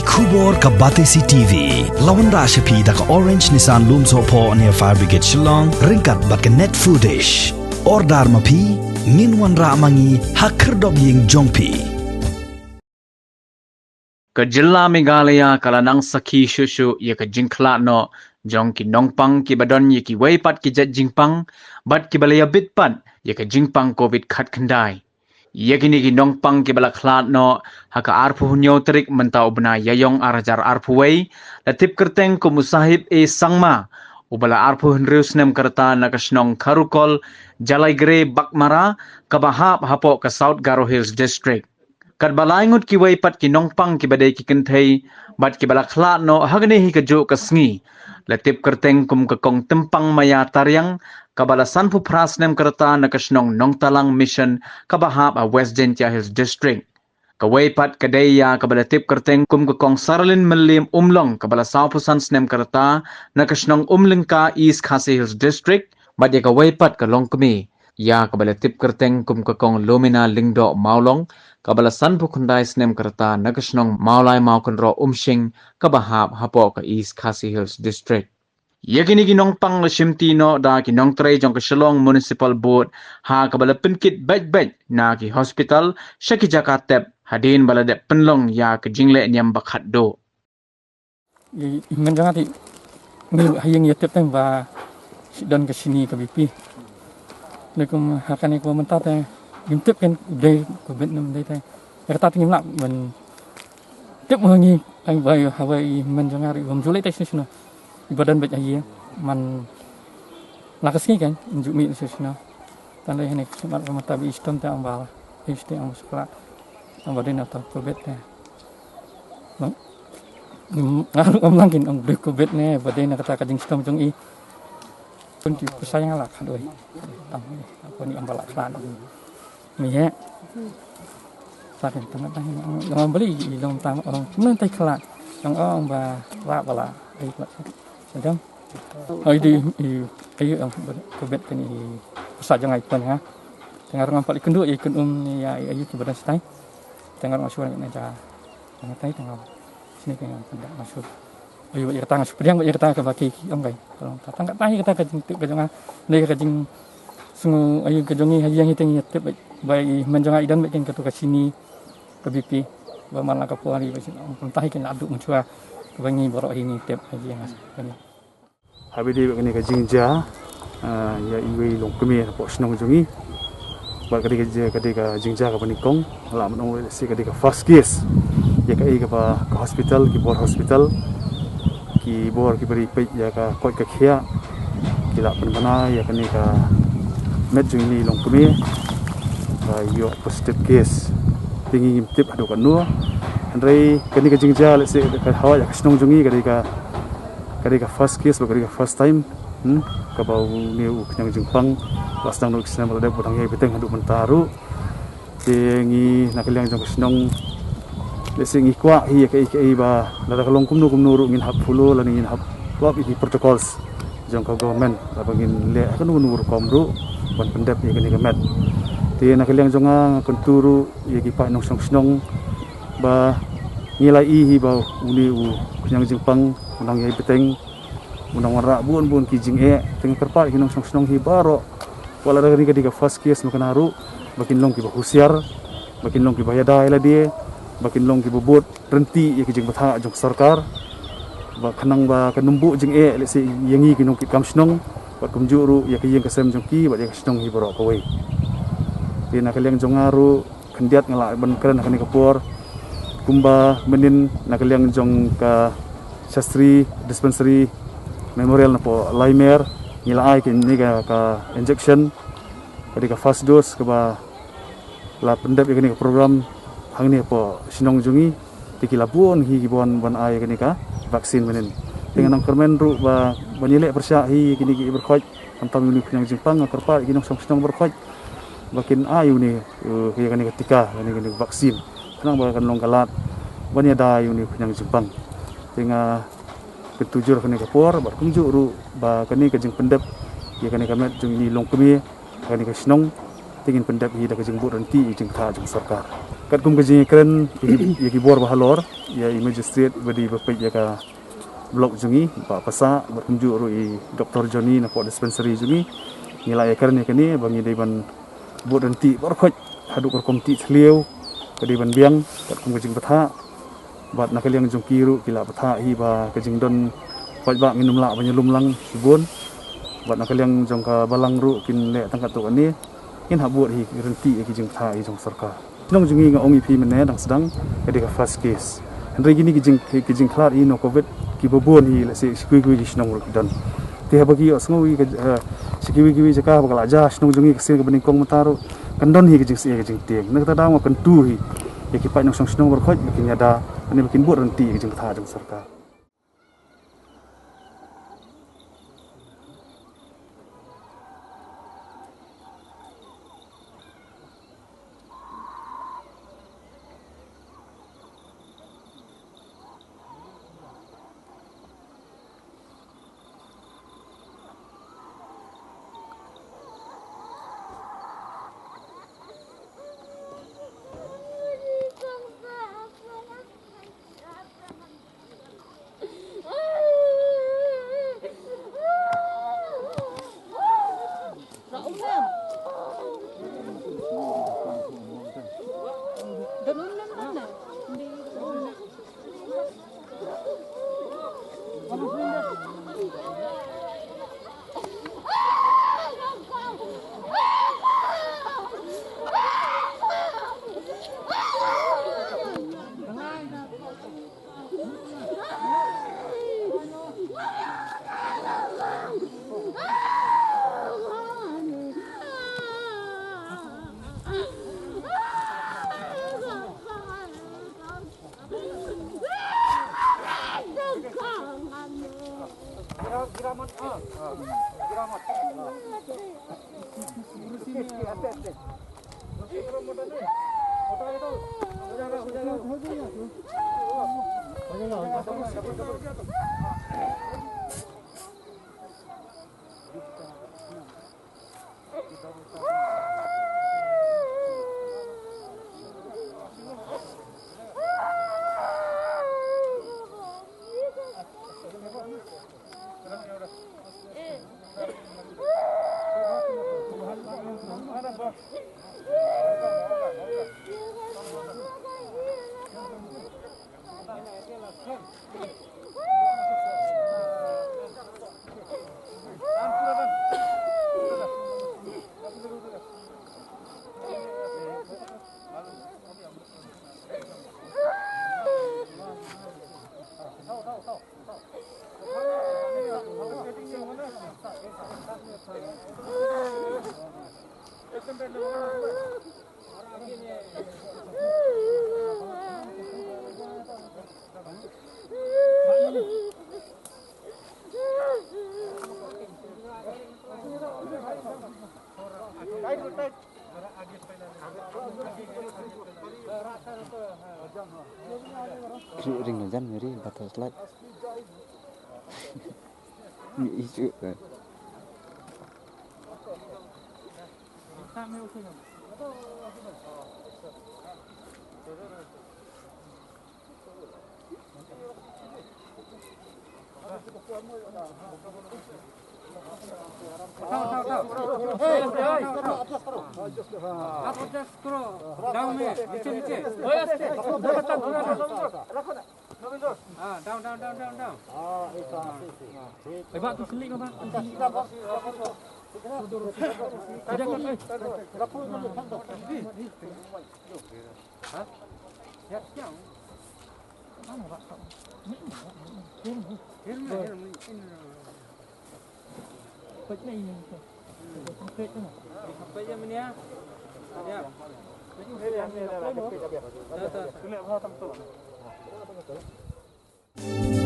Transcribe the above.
Kubor ka Batesi TV. Lawan Rashapi da ka Orange Nissan Lumso po near Fire Brigade Shillong. Ringkat bat ka net foodish. Ordar mapi. Minwan ra mangi hakerdog ying jongpi. Ke Jilla Meghalaya kalanang saki shushu ya ke jingkla no jong ki nongpang ki badon ye ki weipat ki jet jingpang bat ki balaya bitpat ya ke jingpang covid khat khandai ye kini ki nongpang ki balaklat no haka arpu hunyo trik mentau bena yayong arajar arpu wei latip kerteng ko musahib e sangma ubala arpu henrius nem kerta nakasnong karukol jalai gre bakmara kabahap hapo ke South Garo Hills district. Kat balaingut ki weipat ki nongpang ki badai ki kenthei bat ki balakla no hagne hi ka jo ka sngi latip kerteng kum ka kong tempang maya taryang kabalasan pu pras nem kerta nakasnong nongtalang mission kabahap a West Gentia Hills district ka weipat kadaya kabalatip kerteng kum ka kong saralin melim umlong kabalasau pusan snem kerta nakasnong umlingka East Khasi Hills district bat ya ka weipat ka longkmi ya kabalatip kerteng kum ka kong Lumina Lingdo Maulong kabalasan pu kundai snem kerta nakasnong maulai maukon ro umshing kabahap hapo ka East Khasi Hills district. Yakini ginong pang lasimti no da kinong tray jong ka Shillong Municipal Board ha kabala penkit bait-bait na ki hospital syaki Jakatep hadin baladep penlong ya ke jingle nyam bakhat do. Ngan jangan ti ngil hayang yatep tang ba sidon ke sini ke BP. Lekum hakan ko mentate tiếp cái đây của Việt Nam đây thôi, người ta tìm lại mình tiếp hơn như anh vậy mình cho ngay gồm du lịch tây sơn và đơn vị gì mình là cái gì cái dụ miệng sơn tan đây này các bạn ta bị stone ta ông vào stone ông sekolah ông vào đây nào tao của Việt này ông lăng kinh ông được của Việt này và đây là cái ta cái stone trong y pun di sayang lah kan doi apa ni ambal aklan ni ya tak tengah yang beli yang tang orang kemudian tai kelak yang orang ba ra bala ai kelak sedang ai di ai yang kebet ni pasal jangan ikut ha tengah orang paling kenduk ikut ya ai tu badan stai tengah orang suara ni ja tengah tai tengah sini tengah pendak masuk ayo ya tang seperti yang kita ke baki om kai kalau datang kat tahi kita ke ke jangan ni ke jing sungu ayo ke jongi yang hiteng yatep bai menjanga idan bikin ke sini ke BP ba malah ke puari om tahi ke aduk muncua ke bangi borok ini tep aja yang ni habis dia ke jingja ya iwe long kemi po snong jongi ba ketika jingja ke panikong la menong si ketika first case ya ke hospital ki bor hospital ki bor ki beri pe ya ka koi ka khia ki la panbana ya kani ka met jing ni long kumi ka yo positive case tingi tip adu kan nu andrei kani ka jingja le se ka hawa ya snong jungi kari ka first case ba kari ka first time ka bau ni u knyang jingpang wasdang nu kisna balade bodang ye beteng adu mentaru tingi nakaliang jong snong lesing ikwa hi ke ba la kalong kumnu ru ngin hap fulo la ngin hap lop iki protocols jong ka government la bangin le kan nur komru ban pendap ye kini kemet ti na kaliang jonga konturu ye ki pa nong snong ba ngilai hi ba uni u nyang jingpang unang ye beteng unang wara bun ki jing e teng kerpa ki nong snong hi baro wala dari ka first case makan haru bakin long ki ba husiar bakin long ki ba yada ila dia bakin long ki bobot renti ye ki jing batha jong sarkar ba khanang ba kanumbu jing e le se yangi ki nong ki kamsnong ba kumjuru ye ki yeng kasem jong ki ba ye kasnong hi boro kawai ti na kaliang jongaru khandiat ngala ban kren kani kapor kumba menin na kaliang jong ka Shastri dispensary memorial na po Laimer ngila ai ki ni ka injection ka first dose ka ba la pendap ye kani ka program hang ni po sinong jungi tikilabun hi bon ai kini ka vaksin menen dengan ang kermen ru ba banile persya hi kini ki berkhoj antam ni penyang jingpang kerpa kini song berkhoj bakin ayu ni hi kini ketika kini vaksin kanang ba kan long kalat banya da ayu ni penyang jingpang tinga ketujur kini kapor bar kumju ru ba kini ka jing pendep hi kini kamet jung ni long kemi kini ka sinong tingin pendep hi da ka jing bu renti jing tha jing sarkar kat kum ke jing keren ya ki bor bahalor ya i magistrate badi bapik ya ka blok jungi ba pasa berkunju ru i Dr. Johnny na po dispensary jungi nilai ya keren ya kini bangi deban buat renti berkhoj haduk komti seliu kadi ban biang kat kum ke jing patha bat nak liang jong kiru kila patha hi ba ke jing don paj ba minum la banyulum lang sibun bat nak liang jong ka balang ru kin le tangkat tu ani kin ha buat hi renti ki jing patha hi jong sarkar nong jungi nga ongi pi mene dang sedang kadi ka first case henry gini ki jing klar i no covid ki bobon hi la se sikui kui ki snong ru dan ti ha bagi osngo ki sikui jaka bakal aja snong jungi kse ka bening kong mataru kandon hi ki jing tieng nak ta dang kan tu hi ya ki pai nong song snong berkhoj ki nyada ani bikin buat renti ki jing patha jong sarkar ring là dân người đi và thật lại nghĩ chuyện rồi Pak tu selik Pak. Ini